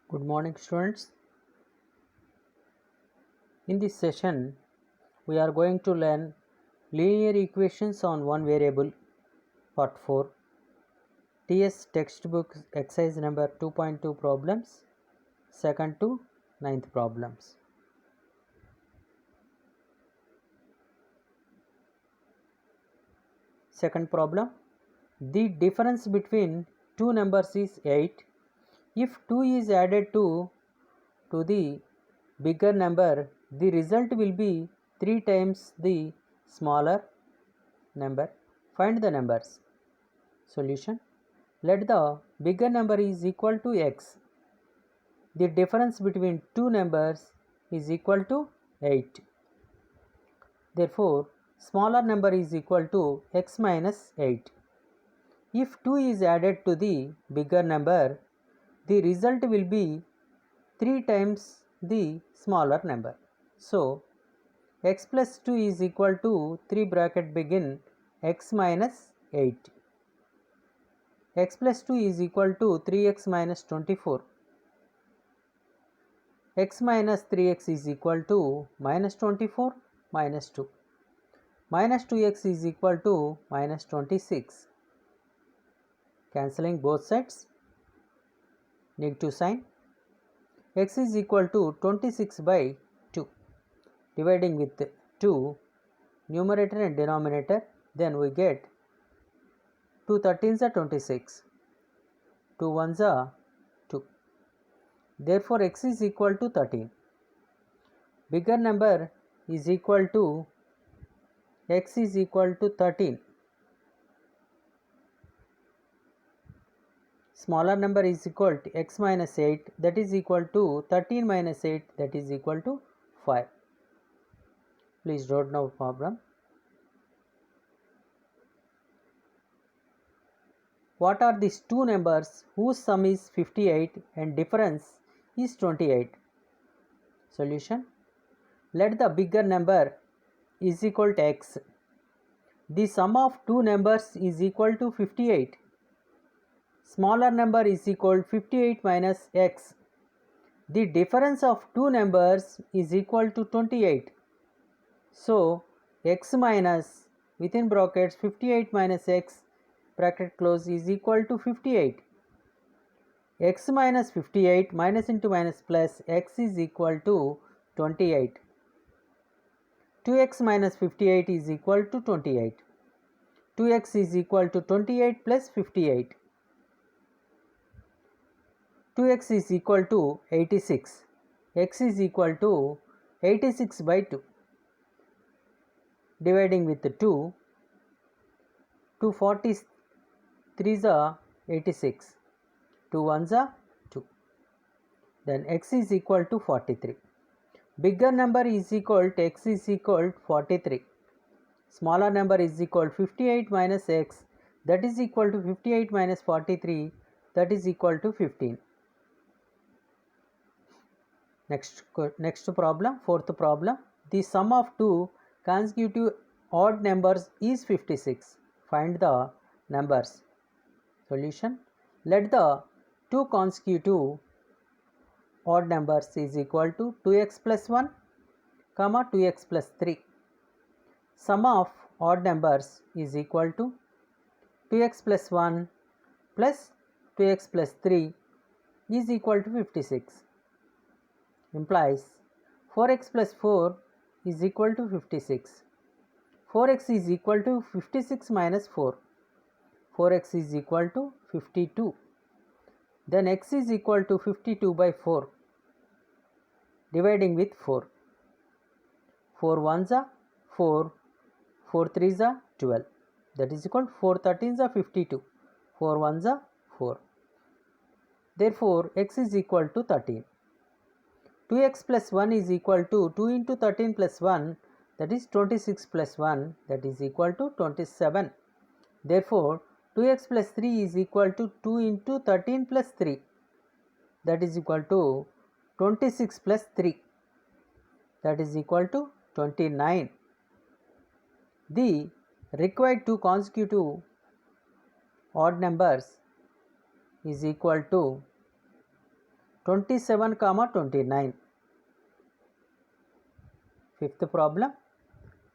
Good morning, students. In this session, we are going to learn linear equations on one variable, part 4, TS textbook exercise number 2.2 problems, second to ninth problems. Second problem, the difference between two numbers is 8. If 2 is added to the bigger number, the result will be 3 times the smaller number. Find the numbers. Solution. Let the bigger number is equal to x. The difference between two numbers is equal to 8. Therefore, smaller number is equal to x minus 8. If 2 is added to the bigger number, the result will be 3 times the smaller number. So, x plus 2 is equal to 3 bracket begin x minus 8. X plus 2 is equal to 3x minus 24. X minus 3x is equal to minus 24 minus 2. Minus 2x is equal to minus 26. Cancelling both sides. Negative sign. X is equal to 26 by 2. Dividing with 2, numerator and denominator, then we get 2 13s are 26. 2 1s are 2. Therefore, x is equal to 13. Bigger number is equal to x is equal to 13. Smaller number is equal to x minus 8, that is equal to 13 minus 8, that is equal to 5. Please note now problem. What are these two numbers whose sum is 58 and difference is 28? Solution. Let the bigger number is equal to x. The sum of two numbers is equal to 58. Smaller number is equal to 58 minus x. The difference of two numbers is equal to 28. So, x minus within brackets 58 minus x bracket close is equal to 58. X minus 58 minus into minus plus x is equal to 28. 2x minus 58 is equal to 28. 2x is equal to 28 plus 58. 2x is equal to 86. X is equal to 86 by 2. Dividing with 2, 243s are 86. 2 1s are 2. Then x is equal to 43. Bigger number is equal to x is equal to 43. Smaller number is equal to 58 minus x, that is equal to 58 minus 43, that is equal to 15. Next problem, fourth problem. The sum of two consecutive odd numbers is 56. Find the numbers. Solution. Let the two consecutive odd numbers is equal to 2x plus 1, 2x plus 3. Sum of odd numbers is equal to 2x plus 1 plus 2x plus 3 is equal to 56. Implies 4x plus 4 is equal to 56. 4x is equal to 56 minus 4. 4x is equal to 52. Then x is equal to 52 by 4. Dividing with 4. 4 1s are 4. 4 3s are 12. That is equal to 4 13s are 52. 4 1s are 4. Therefore, x is equal to 13. 2x plus 1 is equal to 2 into 13 plus 1, that is 26 plus 1, that is equal to 27. Therefore, 2x plus 3 is equal to 2 into 13 plus 3, that is equal to 26 plus 3, that is equal to 29. The required two consecutive odd numbers is equal to 27, 29. Fifth problem.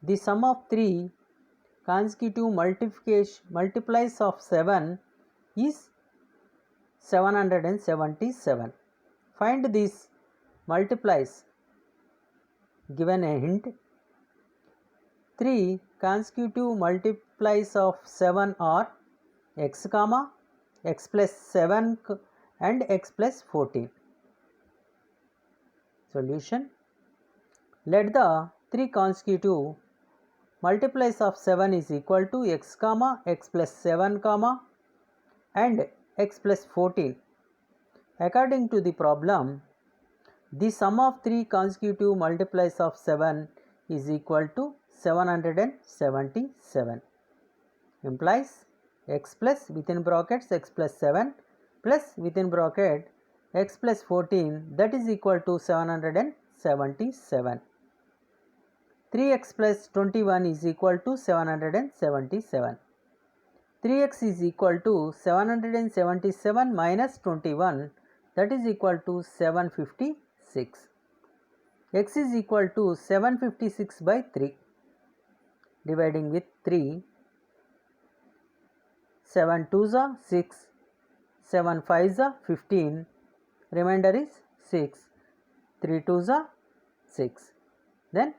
The sum of three consecutive multiplies of 7 is 777. Find these multiplies. Given a hint. 3 consecutive multiplies of 7 are x comma, x plus 7 and x plus 14. Solution. Let the 3 consecutive multiplies of 7 is equal to x comma, x plus 7 comma and x plus 14. According to the problem, the sum of 3 consecutive multiplies of 7 is equal to 777. Implies x plus within brackets x plus 7 plus within bracket x plus 14, that is equal to 777. 3x plus 21 is equal to 777. 3x is equal to 777 minus 21, that is equal to 756. X is equal to 756 by 3. Dividing with 3. 7 2s are 6. 7 5s are 15. Remainder is 6. 3 2s are 6. Then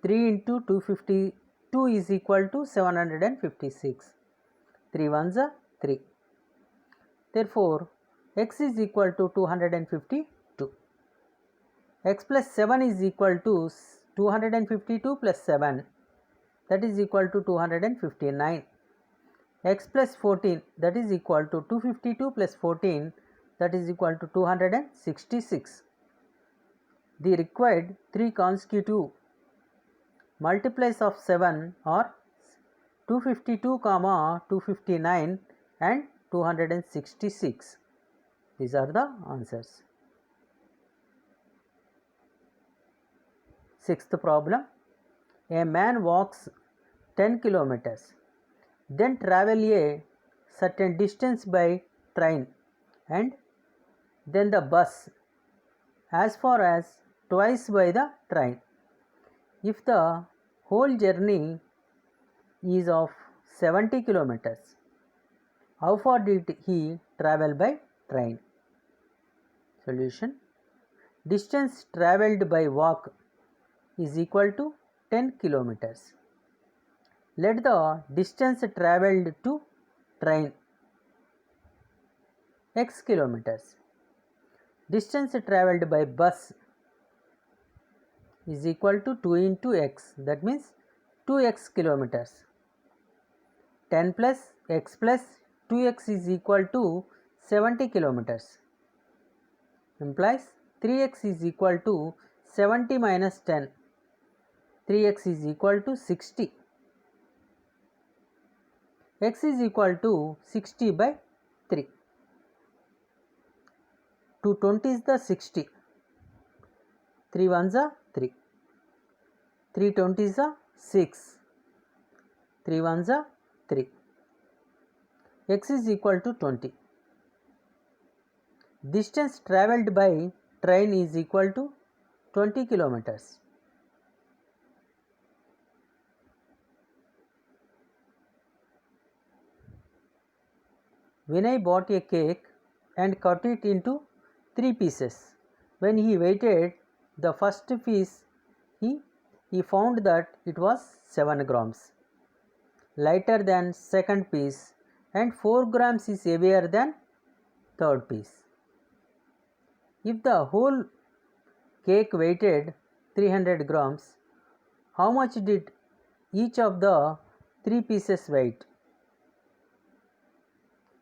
3 into 252 is equal to 756. 3 1s are 3. Therefore, x is equal to 252. X plus 7 is equal to 252 plus 7, that is equal to 259. X plus 14, that is equal to 252 plus 14, that is equal to 266. The required 3 consecutive multiplies of 7 are 252, 259 and 266. These are the answers. Sixth problem. A man walks 10 kilometers, then travel a certain distance by train and then the bus as far as twice by the train. If the whole journey is of 70 kilometers, how far did he travel by train? Solution. Distance travelled by walk is equal to 10 kilometers. Let the distance travelled to train x kilometers. Distance travelled by bus is equal to 2 into x, that means 2x kilometers. 10 plus x plus 2x is equal to 70 kilometers. Implies 3x is equal to 70 minus 10. 3x is equal to 60. X is equal to 60 by 3. 2 20 is the 60. 3 1s are 3. 3 20s are 6. 3 1s are 3. X is equal to 20. Distance travelled by train is equal to 20 kilometers. Vinay bought a cake and cut it into 3 pieces. When he weighted the first piece, he found that it was 7 grams lighter than second piece and 4 grams is heavier than third piece. If the whole cake weighted 300 grams, how much did each of the 3 pieces weight?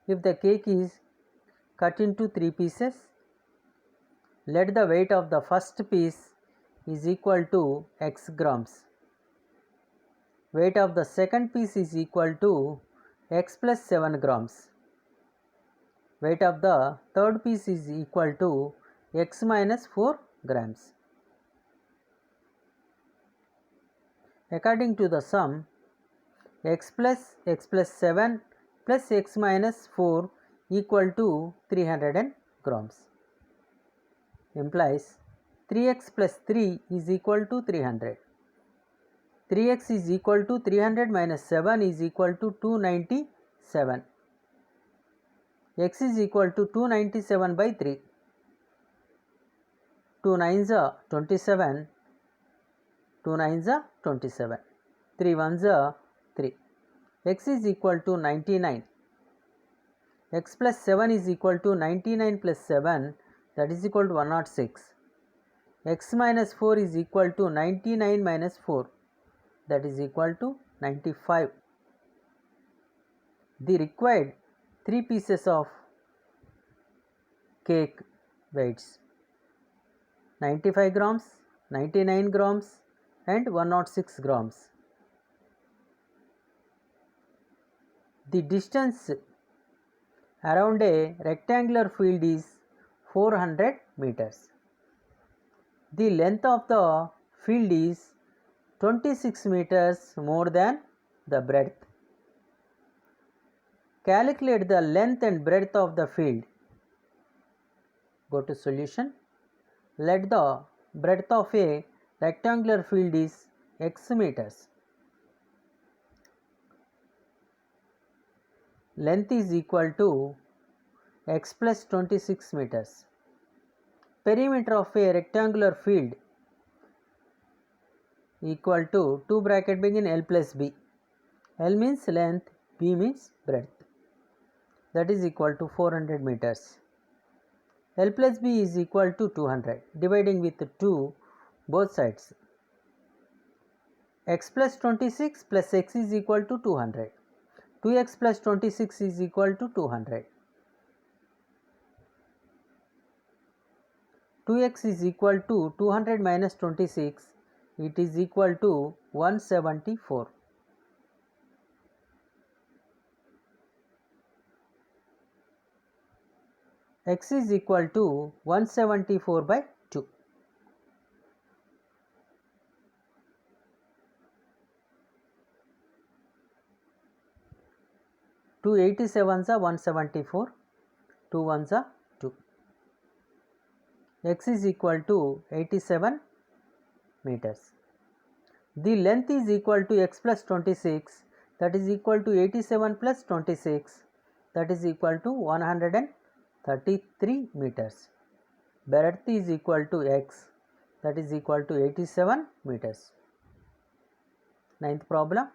If the cake is cut into 3 pieces, let the weight of the first piece is equal to x grams. Weight of the second piece is equal to x plus 7 grams. Weight of the third piece is equal to x minus 4 grams. According to the sum, x plus 7 plus x minus 4 equal to 300 grams. implies 3x plus 3 is equal to 300. 3x is equal to 300 minus 7 is equal to 297. X is equal to 297 by 3. 2 9s are 27. 2 9s are 27. 3 1s are 3. X is equal to 99. X plus 7 is equal to 99 plus 7, that is equal to 106. X minus 4 is equal to 99 minus 4, that is equal to 95. The required 3 pieces of cake weights 95 grams, 99 grams and 106 grams. The distance around a rectangular field is 400 meters. The length of the field is 26 meters more than the breadth. Calculate the length and breadth of the field. Go to solution. Let the breadth of a rectangular field is x meters. Length is equal to x plus 26 meters. Perimeter of a rectangular field equal to 2 bracket begin L plus B. L means length, B means breadth. That is equal to 400 meters. L plus B is equal to 200. Dividing with 2 both sides. X plus 26 plus x is equal to 200. 2x plus 26 is equal to 200. 2x is equal to 200 minus 26. It is equal to 174. X is equal to 174 by 2. Two 87s are 174. 2 1s are 2. X is equal to 87 meters. The length is equal to x plus 26, that is equal to 87 plus 26, that is equal to 133 meters. Breadth is equal to x, that is equal to 87 meters. Ninth problem.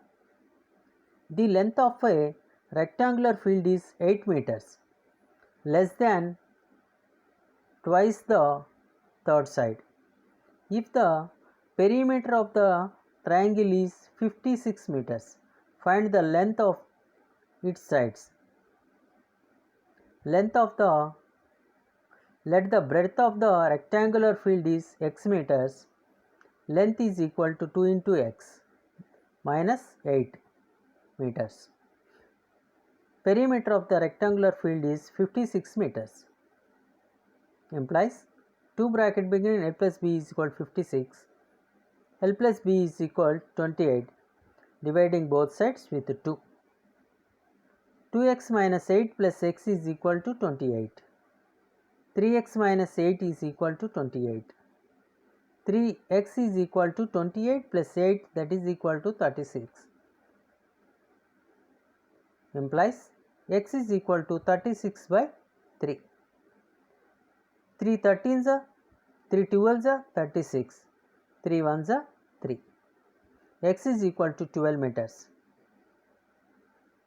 The length of a rectangular field is 8 meters, less than twice the third side. If the perimeter of the triangle is 56 meters, find the length of its sides. Let the breadth of the rectangular field is x meters. Length is equal to 2 into x minus 8 meters. Perimeter of the rectangular field is 56 meters. Implies 2 bracket beginning L plus B is equal to 56. L plus B is equal to 28. Dividing both sides with 2. 2x minus 8 plus x is equal to 28. 3x minus 8 is equal to 28. 3x is equal to 28 plus 8, that is equal to 36. Implies x is equal to 36 by 3. 3 13s are 3 12s are 36. 3 1s are 3. X is equal to 12 meters.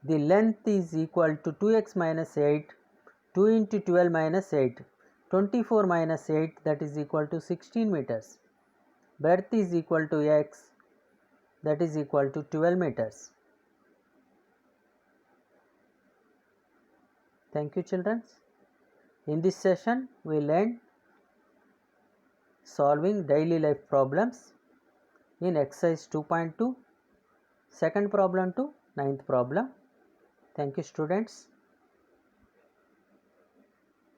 The length is equal to 2x minus 8. 2 into 12 minus 8. 24 minus 8, that is equal to 16 meters. Breadth is equal to x, that is equal to 12 meters. Thank you, children. In this session, we learned solving daily life problems in exercise 2.2, second problem to ninth problem. Thank you, students.